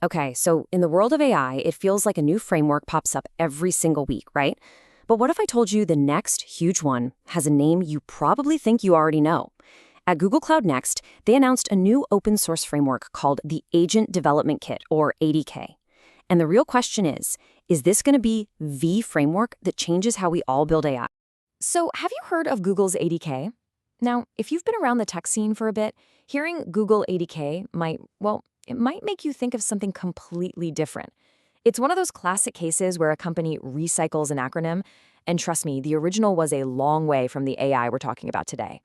Okay, so in the world of AI, it feels like a new framework pops up every single week, right? But what if I told you the next huge one has a name you probably think you already know? At Google Cloud Next, they announced a new open source framework called the Agent Development Kit, or ADK. And the real question is this going to be the framework that changes how we all build AI? So, have you heard of Google's ADK? Now, if you've been around the tech scene for a bit, hearing Google ADK it might make you think of something completely different. It's one of those classic cases where a company recycles an acronym, and trust me, the original was a long way from the AI we're talking about today.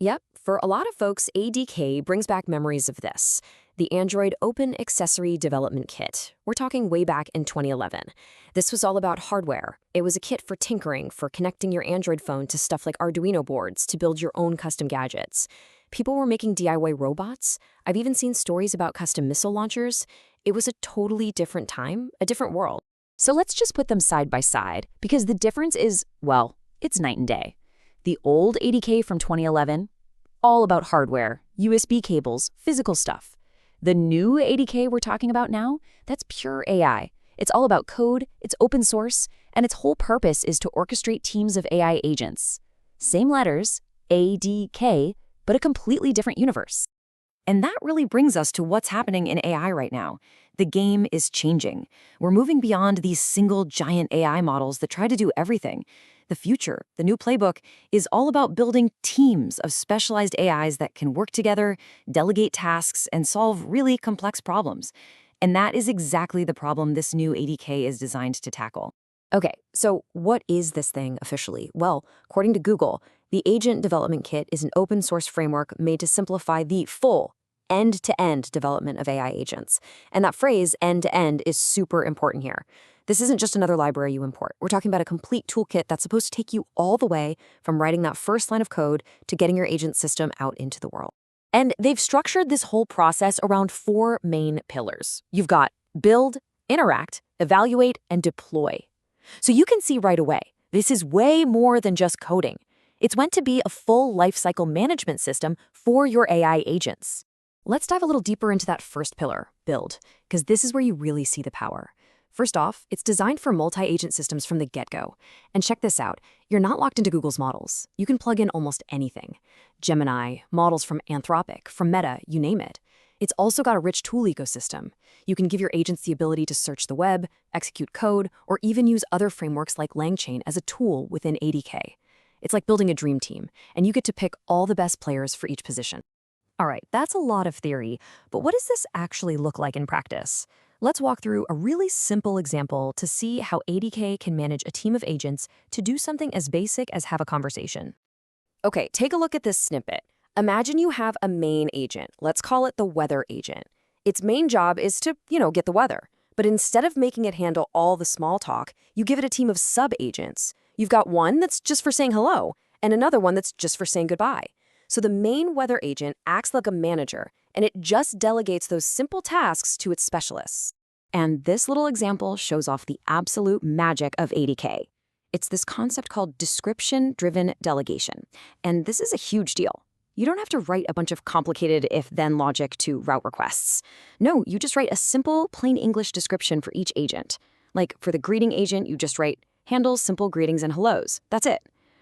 Yep, for a lot of folks, ADK brings back memories of this. The Android Open Accessory Development Kit. We're talking way back in 2011. This was all about hardware. It was a kit for tinkering, for connecting your Android phone to stuff like Arduino boards to build your own custom gadgets. People were making DIY robots. I've even seen stories about custom missile launchers. It was a totally different time, a different world. So let's just put them side by side, because the difference is, well, it's night and day. The old ADK from 2011, all about hardware, USB cables, physical stuff. The new ADK we're talking about now, that's pure AI. It's all about code, it's open source, and its whole purpose is to orchestrate teams of AI agents. Same letters, ADK, but a completely different universe. And that really brings us to what's happening in AI right now. The game is changing. We're moving beyond these single giant AI models that try to do everything. The future, the new playbook, is all about building teams of specialized AIs that can work together, delegate tasks, and solve really complex problems. And that is exactly the problem this new ADK is designed to tackle. Okay, so what is this thing officially? Well, according to Google, the Agent Development Kit is an open source framework made to simplify the full end-to-end development of AI agents. And that phrase, end-to-end, is super important here. This isn't just another library you import. We're talking about a complete toolkit that's supposed to take you all the way from writing that first line of code to getting your agent system out into the world. And they've structured this whole process around 4 main pillars. You've got build, interact, evaluate, and deploy. So you can see right away, this is way more than just coding. It's meant to be a full lifecycle management system for your AI agents. Let's dive a little deeper into that first pillar, build, because this is where you really see the power. First off, it's designed for multi-agent systems from the get-go. And check this out, you're not locked into Google's models. You can plug in almost anything. Gemini, models from Anthropic, from Meta, you name it. It's also got a rich tool ecosystem. You can give your agents the ability to search the web, execute code, or even use other frameworks like LangChain as a tool within ADK. It's like building a dream team, and you get to pick all the best players for each position. All right, that's a lot of theory, but what does this actually look like in practice? Let's walk through a really simple example to see how ADK can manage a team of agents to do something as basic as have a conversation. Okay, take a look at this snippet. Imagine you have a main agent. Let's call it the weather agent. Its main job is to, get the weather. But instead of making it handle all the small talk, you give it a team of sub-agents. You've got one that's just for saying hello, and another one that's just for saying goodbye. So the main weather agent acts like a manager, and it just delegates those simple tasks to its specialists. And this little example shows off the absolute magic of ADK. It's this concept called description-driven delegation. And this is a huge deal. You don't have to write a bunch of complicated if-then logic to route requests. No, you just write a simple, plain English description for each agent. Like for the greeting agent, you just write, handles simple greetings and hellos. That's it.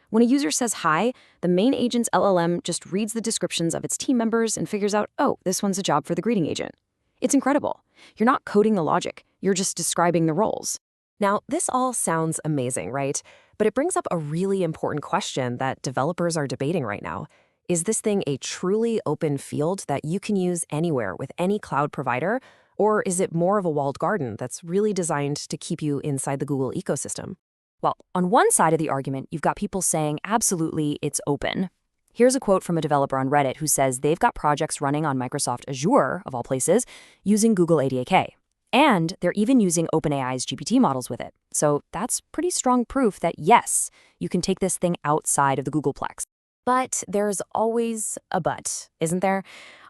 When a user says hi, the main agent's LLM just reads the descriptions of its team members and figures out, oh, this one's a job for the greeting agent. It's incredible. You're not coding the logic. You're just describing the roles. Now, this all sounds amazing, right? But it brings up a really important question that developers are debating right now. Is this thing a truly open field that you can use anywhere with any cloud provider? Or is it more of a walled garden that's really designed to keep you inside the Google ecosystem? Well, on one side of the argument, you've got people saying, absolutely, it's open. Here's a quote from a developer on Reddit who says they've got projects running on Microsoft Azure, of all places, using Google ADK. And they're even using OpenAI's GPT models with it. So that's pretty strong proof that, yes, you can take this thing outside of the Googleplex. But there's always a but, isn't there?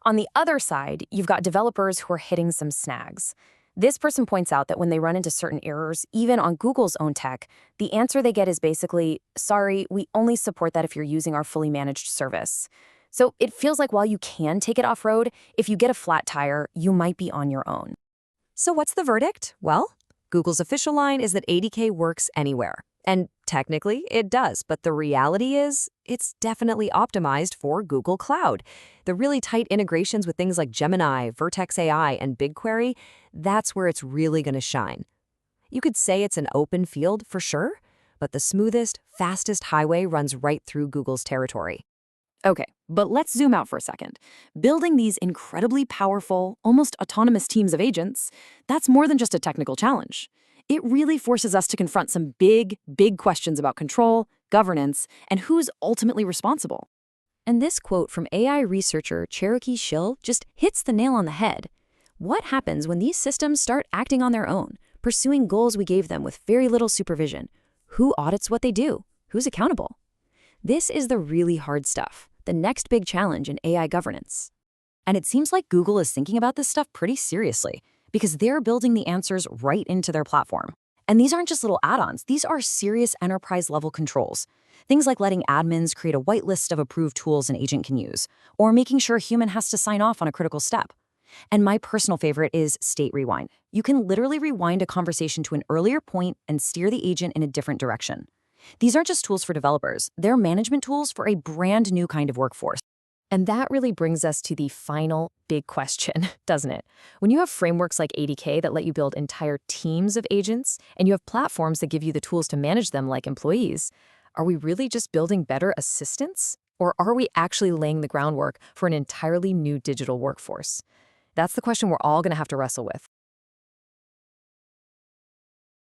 On the other side, you've got developers who are hitting some snags. This person points out that when they run into certain errors, even on Google's own tech, the answer they get is basically, sorry, we only support that if you're using our fully managed service. So it feels like while you can take it off-road, if you get a flat tire, you might be on your own. So what's the verdict? Well, Google's official line is that ADK works anywhere. And technically, it does, but the reality is, it's definitely optimized for Google Cloud. The really tight integrations with things like Gemini, Vertex AI, and BigQuery, that's where it's really going to shine. You could say it's an open field for sure, but the smoothest, fastest highway runs right through Google's territory. Okay, but let's zoom out for a second. Building these incredibly powerful, almost autonomous teams of agents, that's more than just a technical challenge. It really forces us to confront some big, big questions about control, governance, and who's ultimately responsible. And this quote from AI researcher Cherokee Schill just hits the nail on the head. What happens when these systems start acting on their own, pursuing goals we gave them with very little supervision? Who audits what they do? Who's accountable? This is the really hard stuff, the next big challenge in AI governance. And it seems like Google is thinking about this stuff pretty seriously, because they're building the answers right into their platform. And these aren't just little add-ons, these are serious enterprise-level controls. Things like letting admins create a whitelist of approved tools an agent can use, or making sure a human has to sign off on a critical step. And my personal favorite is state rewind. You can literally rewind a conversation to an earlier point and steer the agent in a different direction. These aren't just tools for developers, they're management tools for a brand new kind of workforce. And that really brings us to the final big question, doesn't it? When you have frameworks like ADK that let you build entire teams of agents, and you have platforms that give you the tools to manage them like employees, are we really just building better assistants? Or are we actually laying the groundwork for an entirely new digital workforce? That's the question we're all going to have to wrestle with.